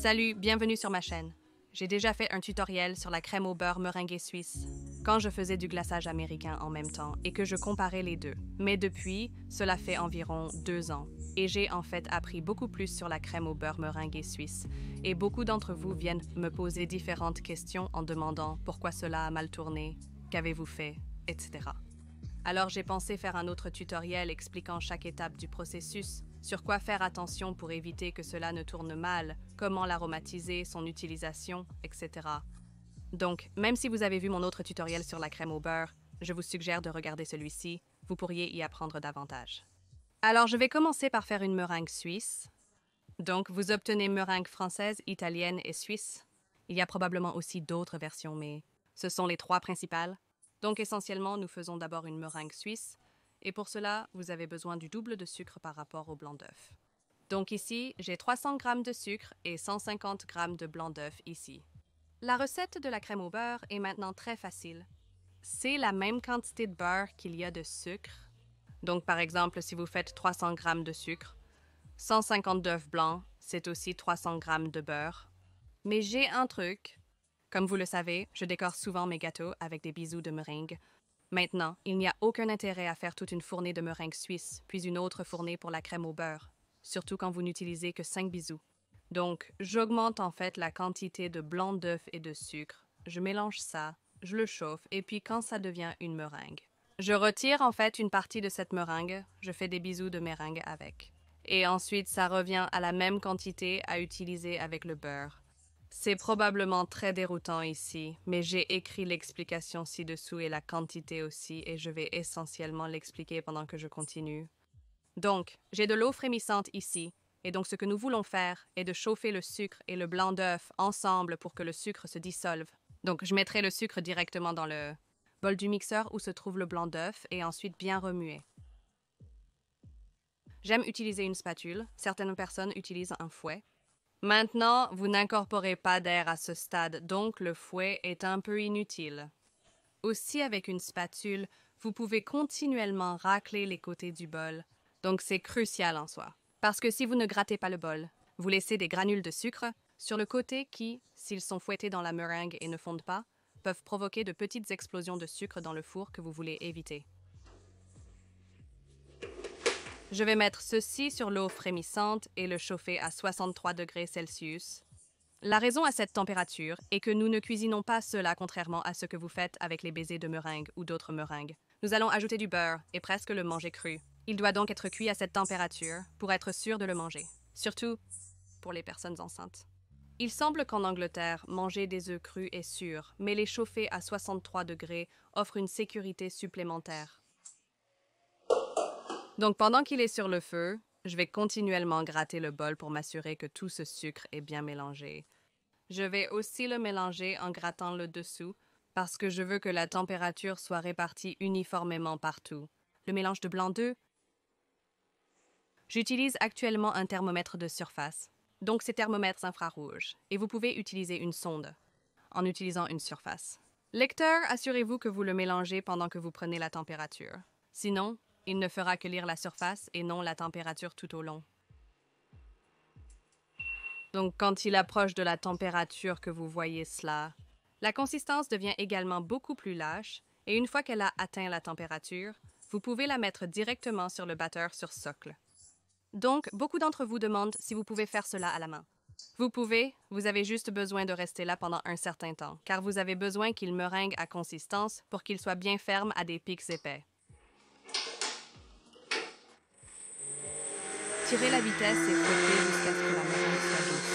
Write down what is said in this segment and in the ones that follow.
Salut, bienvenue sur ma chaîne. J'ai déjà fait un tutoriel sur la crème au beurre meringuée suisse, quand je faisais du glaçage américain en même temps et que je comparais les deux. Mais depuis, cela fait environ 2 ans. Et j'ai en fait appris beaucoup plus sur la crème au beurre meringuée suisse. Et beaucoup d'entre vous viennent me poser différentes questions en demandant pourquoi cela a mal tourné, qu'avez-vous fait, etc. Alors j'ai pensé faire un autre tutoriel expliquant chaque étape du processus, sur quoi faire attention pour éviter que cela ne tourne mal, comment l'aromatiser, son utilisation, etc. Donc, même si vous avez vu mon autre tutoriel sur la crème au beurre, je vous suggère de regarder celui-ci, vous pourriez y apprendre davantage. Alors je vais commencer par faire une meringue suisse. Donc vous obtenez meringue française, italienne et suisse. Il y a probablement aussi d'autres versions, mais ce sont les 3 principales. Donc essentiellement, nous faisons d'abord une meringue suisse, et pour cela, vous avez besoin du double de sucre par rapport au blanc d'œuf. Donc ici, j'ai 300 g de sucre et 150 g de blanc d'œuf ici. La recette de la crème au beurre est maintenant très facile. C'est la même quantité de beurre qu'il y a de sucre. Donc par exemple, si vous faites 300 g de sucre, 150 d'œufs blancs, c'est aussi 300 g de beurre. Mais j'ai un truc. Comme vous le savez, je décore souvent mes gâteaux avec des bisous de meringue. Maintenant, il n'y a aucun intérêt à faire toute une fournée de meringue suisse, puis une autre fournée pour la crème au beurre, surtout quand vous n'utilisez que 5 bisous. Donc, j'augmente en fait la quantité de blanc d'œuf et de sucre. Je mélange ça, je le chauffe, et puis quand ça devient une meringue. Je retire en fait une partie de cette meringue, je fais des bisous de meringue avec. Et ensuite, ça revient à la même quantité à utiliser avec le beurre. C'est probablement très déroutant ici, mais j'ai écrit l'explication ci-dessous et la quantité aussi, et je vais essentiellement l'expliquer pendant que je continue. Donc, j'ai de l'eau frémissante ici, et donc ce que nous voulons faire est de chauffer le sucre et le blanc d'œuf ensemble pour que le sucre se dissolve. Donc, je mettrai le sucre directement dans le bol du mixeur où se trouve le blanc d'œuf et ensuite bien remuer. J'aime utiliser une spatule, certaines personnes utilisent un fouet. Maintenant, vous n'incorporez pas d'air à ce stade, donc le fouet est un peu inutile. Aussi, avec une spatule, vous pouvez continuellement racler les côtés du bol, donc c'est crucial en soi. Parce que si vous ne grattez pas le bol, vous laissez des granules de sucre sur le côté qui, s'ils sont fouettés dans la meringue et ne fondent pas, peuvent provoquer de petites explosions de sucre dans le four que vous voulez éviter. Je vais mettre ceci sur l'eau frémissante et le chauffer à 63 degrés Celsius. La raison à cette température est que nous ne cuisinons pas cela contrairement à ce que vous faites avec les baisers de meringue ou d'autres meringues. Nous allons ajouter du beurre et presque le manger cru. Il doit donc être cuit à cette température pour être sûr de le manger, surtout pour les personnes enceintes. Il semble qu'en Angleterre, manger des œufs crus est sûr, mais les chauffer à 63 degrés offre une sécurité supplémentaire. Donc pendant qu'il est sur le feu, je vais continuellement gratter le bol pour m'assurer que tout ce sucre est bien mélangé. Je vais aussi le mélanger en grattant le dessous parce que je veux que la température soit répartie uniformément partout. Le mélange de blanc d'œuf. J'utilise actuellement un thermomètre de surface, donc c'est thermomètres infrarouges, et vous pouvez utiliser une sonde en utilisant une surface. Lecteur, assurez-vous que vous le mélangez pendant que vous prenez la température. Sinon, il ne fera que lire la surface et non la température tout au long. Donc, quand il approche de la température que vous voyez cela, la consistance devient également beaucoup plus lâche et une fois qu'elle a atteint la température, vous pouvez la mettre directement sur le batteur sur socle. Donc, beaucoup d'entre vous demandent si vous pouvez faire cela à la main. Vous pouvez, vous avez juste besoin de rester là pendant un certain temps, car vous avez besoin qu'il meringue à consistance pour qu'il soit bien ferme à des pics épais. Tirez la vitesse et fouettez jusqu'à ce que la meringue soit douce.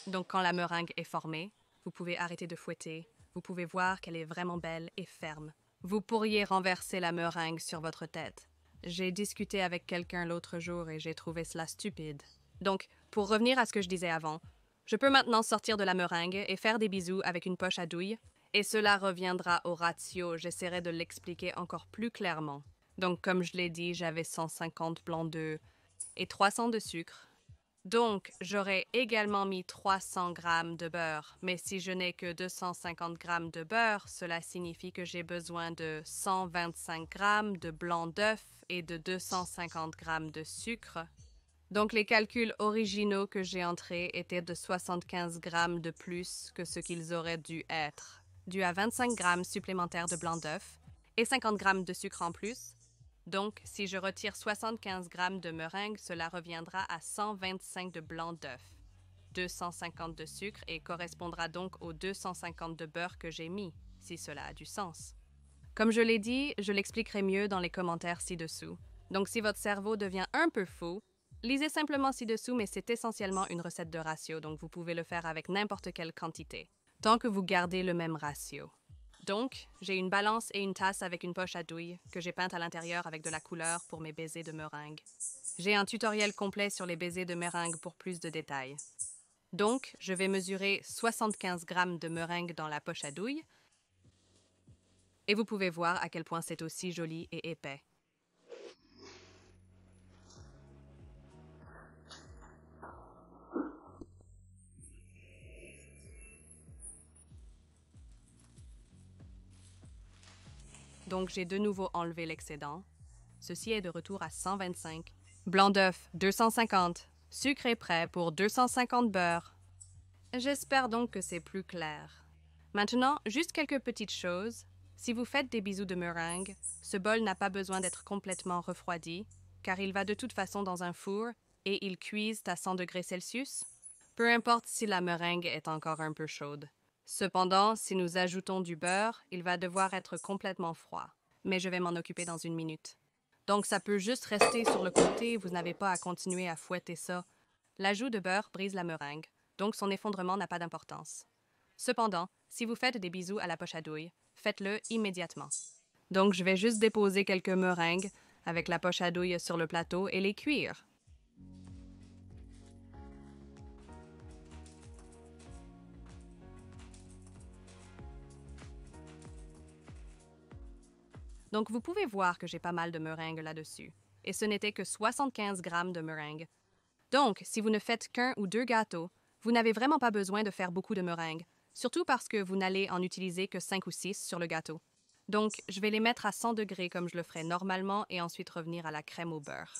Donc quand la meringue est formée, vous pouvez arrêter de fouetter. Vous pouvez voir qu'elle est vraiment belle et ferme. Vous pourriez renverser la meringue sur votre tête. J'ai discuté avec quelqu'un l'autre jour et j'ai trouvé cela stupide. Donc, pour revenir à ce que je disais avant, je peux maintenant sortir de la meringue et faire des bisous avec une poche à douille. Et cela reviendra au ratio, j'essaierai de l'expliquer encore plus clairement. Donc, comme je l'ai dit, j'avais 150 blancs d'œufs et 300 de sucre. Donc, j'aurais également mis 300 grammes de beurre, mais si je n'ai que 250 grammes de beurre, cela signifie que j'ai besoin de 125 grammes de blanc d'œuf et de 250 grammes de sucre. Donc, les calculs originaux que j'ai entrés étaient de 75 grammes de plus que ce qu'ils auraient dû être, dû à 25 grammes supplémentaires de blanc d'œuf et 50 grammes de sucre en plus. Donc, si je retire 75 grammes de meringue, cela reviendra à 125 de blanc d'œuf, 250 de sucre et correspondra donc aux 250 de beurre que j'ai mis, si cela a du sens. Comme je l'ai dit, je l'expliquerai mieux dans les commentaires ci-dessous. Donc, si votre cerveau devient un peu fou, lisez simplement ci-dessous, mais c'est essentiellement une recette de ratio, donc vous pouvez le faire avec n'importe quelle quantité, tant que vous gardez le même ratio. Donc, j'ai une balance et une tasse avec une poche à douille que j'ai peinte à l'intérieur avec de la couleur pour mes baisers de meringue. J'ai un tutoriel complet sur les baisers de meringue pour plus de détails. Donc, je vais mesurer 75 grammes de meringue dans la poche à douille et vous pouvez voir à quel point c'est aussi joli et épais. Donc, j'ai de nouveau enlevé l'excédent. Ceci est de retour à 125. Blanc d'œuf, 250. Sucre est prêt pour 250 beurre. J'espère donc que c'est plus clair. Maintenant, juste quelques petites choses. Si vous faites des bisous de meringue, ce bol n'a pas besoin d'être complètement refroidi, car il va de toute façon dans un four et il cuise à 100 degrés Celsius, peu importe si la meringue est encore un peu chaude. Cependant, si nous ajoutons du beurre, il va devoir être complètement froid, mais je vais m'en occuper dans une minute. Donc ça peut juste rester sur le côté, vous n'avez pas à continuer à fouetter ça. L'ajout de beurre brise la meringue, donc son effondrement n'a pas d'importance. Cependant, si vous faites des bisous à la poche à douille, faites-le immédiatement. Donc je vais juste déposer quelques meringues avec la poche à douille sur le plateau et les cuire. Donc vous pouvez voir que j'ai pas mal de meringue là-dessus. Et ce n'était que 75 grammes de meringue. Donc, si vous ne faites qu'un ou deux gâteaux, vous n'avez vraiment pas besoin de faire beaucoup de meringue, surtout parce que vous n'allez en utiliser que 5 ou 6 sur le gâteau. Donc, je vais les mettre à 100 degrés comme je le ferais normalement et ensuite revenir à la crème au beurre.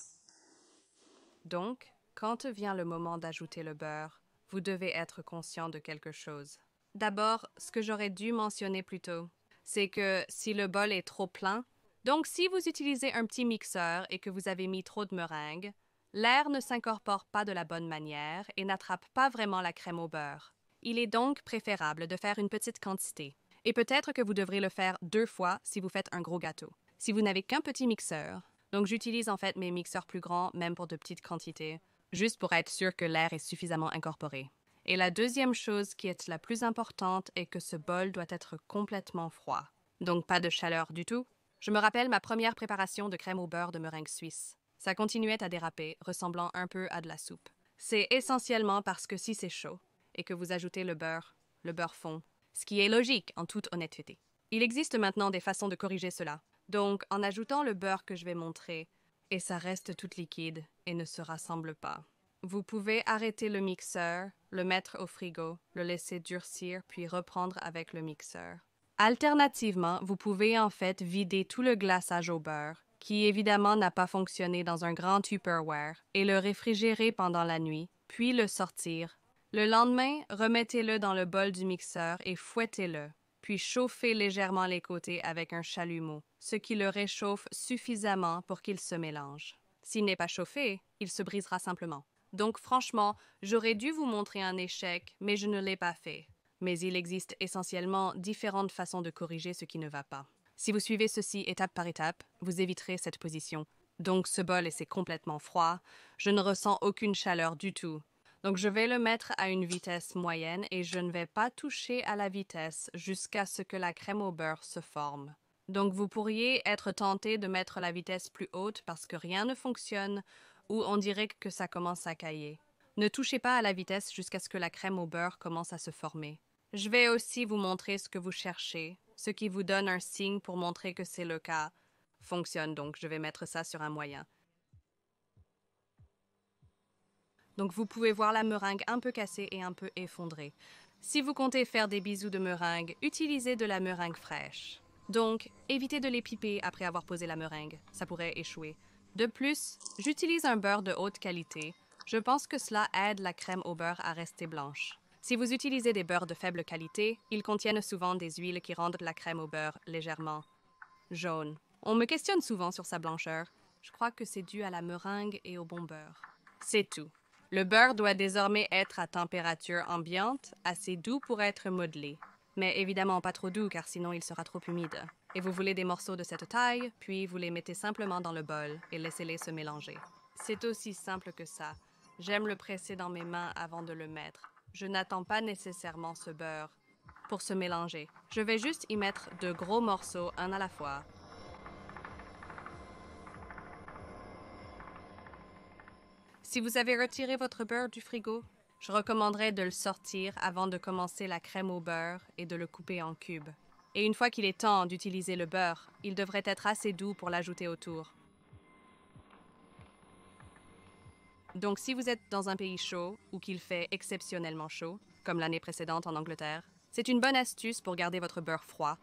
Donc, quand vient le moment d'ajouter le beurre, vous devez être conscient de quelque chose. D'abord, ce que j'aurais dû mentionner plus tôt, c'est que si le bol est trop plein, donc si vous utilisez un petit mixeur et que vous avez mis trop de meringue, l'air ne s'incorpore pas de la bonne manière et n'attrape pas vraiment la crème au beurre. Il est donc préférable de faire une petite quantité. Et peut-être que vous devrez le faire 2 fois si vous faites un gros gâteau. Si vous n'avez qu'un petit mixeur, donc j'utilise en fait mes mixeurs plus grands, même pour de petites quantités, juste pour être sûr que l'air est suffisamment incorporé. Et la deuxième chose qui est la plus importante est que ce bol doit être complètement froid. Donc pas de chaleur du tout. Je me rappelle ma première préparation de crème au beurre de meringue suisse. Ça continuait à déraper, ressemblant un peu à de la soupe. C'est essentiellement parce que si c'est chaud et que vous ajoutez le beurre fond, ce qui est logique en toute honnêteté. Il existe maintenant des façons de corriger cela. Donc, en ajoutant le beurre que je vais montrer, et ça reste tout liquide et ne se rassemble pas. Vous pouvez arrêter le mixeur, le mettre au frigo, le laisser durcir, puis reprendre avec le mixeur. Alternativement, vous pouvez en fait vider tout le glaçage au beurre, qui évidemment n'a pas fonctionné dans un grand Tupperware, et le réfrigérer pendant la nuit, puis le sortir. Le lendemain, remettez-le dans le bol du mixeur et fouettez-le, puis chauffez légèrement les côtés avec un chalumeau, ce qui le réchauffe suffisamment pour qu'il se mélange. S'il n'est pas chauffé, il se brisera simplement. Donc franchement, j'aurais dû vous montrer un échec, mais je ne l'ai pas fait. Mais il existe essentiellement différentes façons de corriger ce qui ne va pas. Si vous suivez ceci étape par étape, vous éviterez cette position. Donc ce bol est complètement froid, je ne ressens aucune chaleur du tout. Donc je vais le mettre à une vitesse moyenne et je ne vais pas toucher à la vitesse jusqu'à ce que la crème au beurre se forme. Donc vous pourriez être tenté de mettre la vitesse plus haute parce que rien ne fonctionne ou on dirait que ça commence à cailler. Ne touchez pas à la vitesse jusqu'à ce que la crème au beurre commence à se former. Je vais aussi vous montrer ce que vous cherchez, ce qui vous donne un signe pour montrer que c'est le cas. Fonctionne donc, je vais mettre ça sur un moyen. Donc vous pouvez voir la meringue un peu cassée et un peu effondrée. Si vous comptez faire des bisous de meringue, utilisez de la meringue fraîche. Donc, évitez de les piper après avoir posé la meringue, ça pourrait échouer. De plus, j'utilise un beurre de haute qualité. Je pense que cela aide la crème au beurre à rester blanche. Si vous utilisez des beurres de faible qualité, ils contiennent souvent des huiles qui rendent la crème au beurre légèrement jaune. On me questionne souvent sur sa blancheur. Je crois que c'est dû à la meringue et au bon beurre. C'est tout. Le beurre doit désormais être à température ambiante, assez doux pour être modelé. Mais évidemment pas trop doux car sinon il sera trop humide. Et vous voulez des morceaux de cette taille, puis vous les mettez simplement dans le bol et laissez-les se mélanger. C'est aussi simple que ça. J'aime le presser dans mes mains avant de le mettre. Je n'attends pas nécessairement ce beurre pour se mélanger. Je vais juste y mettre de gros morceaux un à la fois. Si vous avez retiré votre beurre du frigo, je recommanderais de le sortir avant de commencer la crème au beurre et de le couper en cubes. Et une fois qu'il est temps d'utiliser le beurre, il devrait être assez doux pour l'ajouter autour. Donc si vous êtes dans un pays chaud ou qu'il fait exceptionnellement chaud, comme l'année précédente en Angleterre, c'est une bonne astuce pour garder votre beurre froid.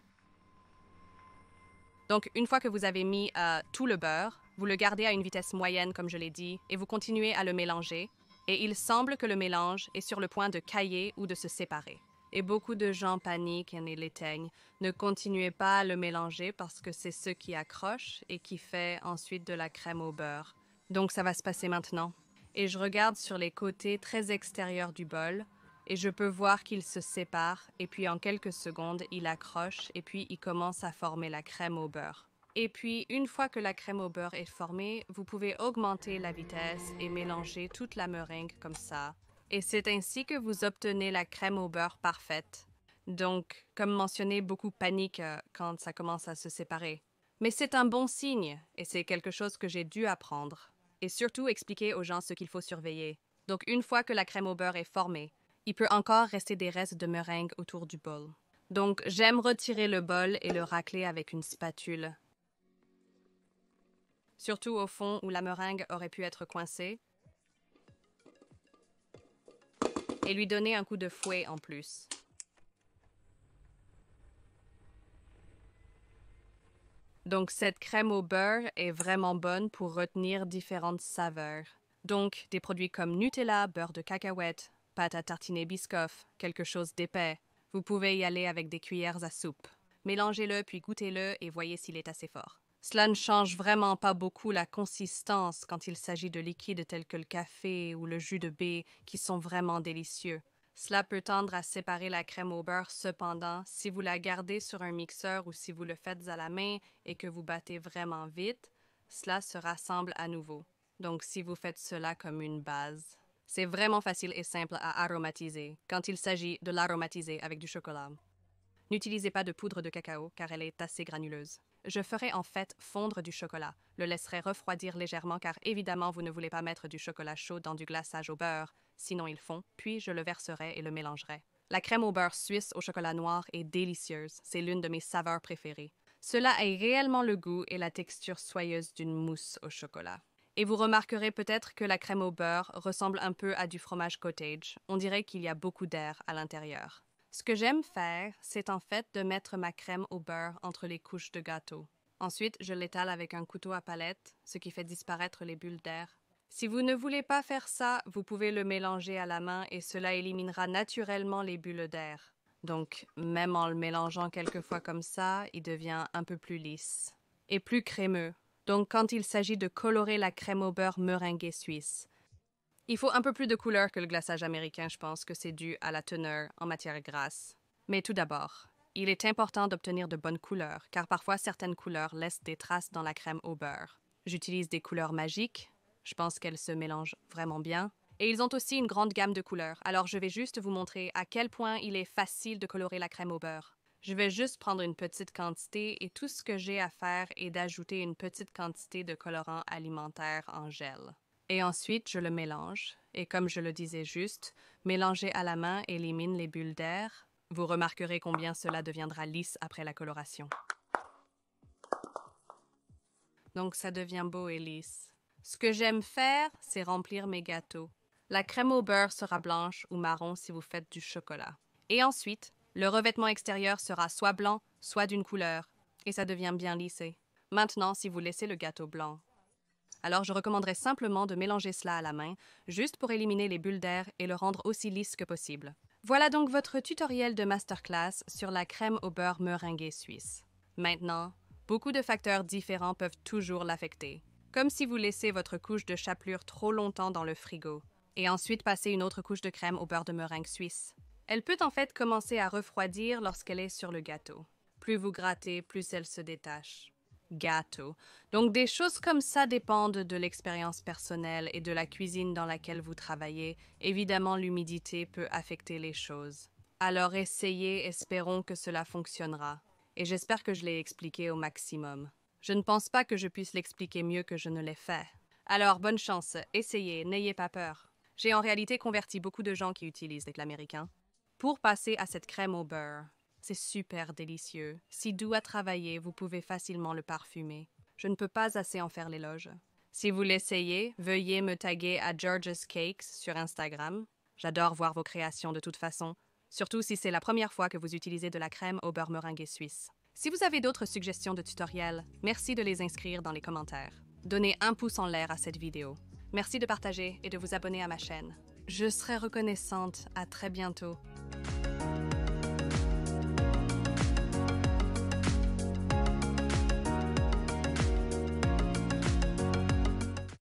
Donc, une fois que vous avez mis tout le beurre, vous le gardez à une vitesse moyenne, comme je l'ai dit, et vous continuez à le mélanger. Et il semble que le mélange est sur le point de cailler ou de se séparer. Et beaucoup de gens paniquent et l'éteignent. Ne continuez pas à le mélanger parce que c'est ce qui accroche et qui fait ensuite de la crème au beurre. Donc, ça va se passer maintenant. Et je regarde sur les côtés très extérieurs du bol et je peux voir qu'il se sépare et puis en quelques secondes, il accroche et puis il commence à former la crème au beurre. Et puis, une fois que la crème au beurre est formée, vous pouvez augmenter la vitesse et mélanger toute la meringue comme ça. Et c'est ainsi que vous obtenez la crème au beurre parfaite. Donc, comme mentionné, beaucoup paniquent quand ça commence à se séparer. Mais c'est un bon signe et c'est quelque chose que j'ai dû apprendre. Et surtout expliquer aux gens ce qu'il faut surveiller. Donc, une fois que la crème au beurre est formée, il peut encore rester des restes de meringue autour du bol. Donc, j'aime retirer le bol et le racler avec une spatule. Surtout au fond où la meringue aurait pu être coincée. Et lui donner un coup de fouet en plus. Donc, cette crème au beurre est vraiment bonne pour retenir différentes saveurs. Donc, des produits comme Nutella, beurre de cacahuète, pâte à tartiner Biscoff, quelque chose d'épais. Vous pouvez y aller avec des cuillères à soupe. Mélangez-le puis goûtez-le et voyez s'il est assez fort. Cela ne change vraiment pas beaucoup la consistance quand il s'agit de liquides tels que le café ou le jus de baie qui sont vraiment délicieux. Cela peut tendre à séparer la crème au beurre cependant si vous la gardez sur un mixeur ou si vous le faites à la main et que vous battez vraiment vite, cela se rassemble à nouveau. Donc si vous faites cela comme une base. C'est vraiment facile et simple à aromatiser quand il s'agit de l'aromatiser avec du chocolat. N'utilisez pas de poudre de cacao car elle est assez granuleuse. Je ferai en fait fondre du chocolat, le laisserai refroidir légèrement car évidemment vous ne voulez pas mettre du chocolat chaud dans du glaçage au beurre, sinon il fond, puis je le verserai et le mélangerai. La crème au beurre suisse au chocolat noir est délicieuse, c'est l'une de mes saveurs préférées. Cela a réellement le goût et la texture soyeuse d'une mousse au chocolat. Et vous remarquerez peut-être que la crème au beurre ressemble un peu à du fromage cottage. On dirait qu'il y a beaucoup d'air à l'intérieur. Ce que j'aime faire, c'est en fait de mettre ma crème au beurre entre les couches de gâteau. Ensuite, je l'étale avec un couteau à palette, ce qui fait disparaître les bulles d'air. Si vous ne voulez pas faire ça, vous pouvez le mélanger à la main et cela éliminera naturellement les bulles d'air. Donc, même en le mélangeant quelquefois comme ça, il devient un peu plus lisse et plus crémeux. Donc, quand il s'agit de colorer la crème au beurre meringuée suisse, il faut un peu plus de couleur que le glaçage américain, je pense que c'est dû à la teneur en matière grasse. Mais tout d'abord, il est important d'obtenir de bonnes couleurs, car parfois certaines couleurs laissent des traces dans la crème au beurre. J'utilise des couleurs magiques, je pense qu'elles se mélangent vraiment bien. Et ils ont aussi une grande gamme de couleurs, alors je vais juste vous montrer à quel point il est facile de colorer la crème au beurre. Je vais juste prendre une petite quantité et tout ce que j'ai à faire est d'ajouter une petite quantité de colorant alimentaire en gel. Et ensuite, je le mélange. Et comme je le disais juste, mélanger à la main élimine les bulles d'air. Vous remarquerez combien cela deviendra lisse après la coloration. Donc, ça devient beau et lisse. Ce que j'aime faire, c'est remplir mes gâteaux. La crème au beurre sera blanche ou marron si vous faites du chocolat. Et ensuite, le revêtement extérieur sera soit blanc, soit d'une couleur, et ça devient bien lissé. Maintenant, si vous laissez le gâteau blanc, alors je recommanderais simplement de mélanger cela à la main, juste pour éliminer les bulles d'air et le rendre aussi lisse que possible. Voilà donc votre tutoriel de masterclass sur la crème au beurre meringuée suisse. Maintenant, beaucoup de facteurs différents peuvent toujours l'affecter, comme si vous laissez votre couche de chapelure trop longtemps dans le frigo, et ensuite passer une autre couche de crème au beurre de meringue suisse. Elle peut en fait commencer à refroidir lorsqu'elle est sur le gâteau. Plus vous grattez, plus elle se détache. Gâteau. Donc des choses comme ça dépendent de l'expérience personnelle et de la cuisine dans laquelle vous travaillez. Évidemment, l'humidité peut affecter les choses. Alors essayez, espérons que cela fonctionnera. Et j'espère que je l'ai expliqué au maximum. Je ne pense pas que je puisse l'expliquer mieux que je ne l'ai fait. Alors bonne chance, essayez, n'ayez pas peur. J'ai en réalité converti beaucoup de gens qui utilisent des américains pour passer à cette crème au beurre. C'est super délicieux. Si doux à travailler, vous pouvez facilement le parfumer. Je ne peux pas assez en faire l'éloge. Si vous l'essayez, veuillez me taguer à George's Cakes sur Instagram. J'adore voir vos créations de toute façon, surtout si c'est la première fois que vous utilisez de la crème au beurre meringuée suisse. Si vous avez d'autres suggestions de tutoriels, merci de les inscrire dans les commentaires. Donnez un pouce en l'air à cette vidéo. Merci de partager et de vous abonner à ma chaîne. Je serai reconnaissante. À très bientôt.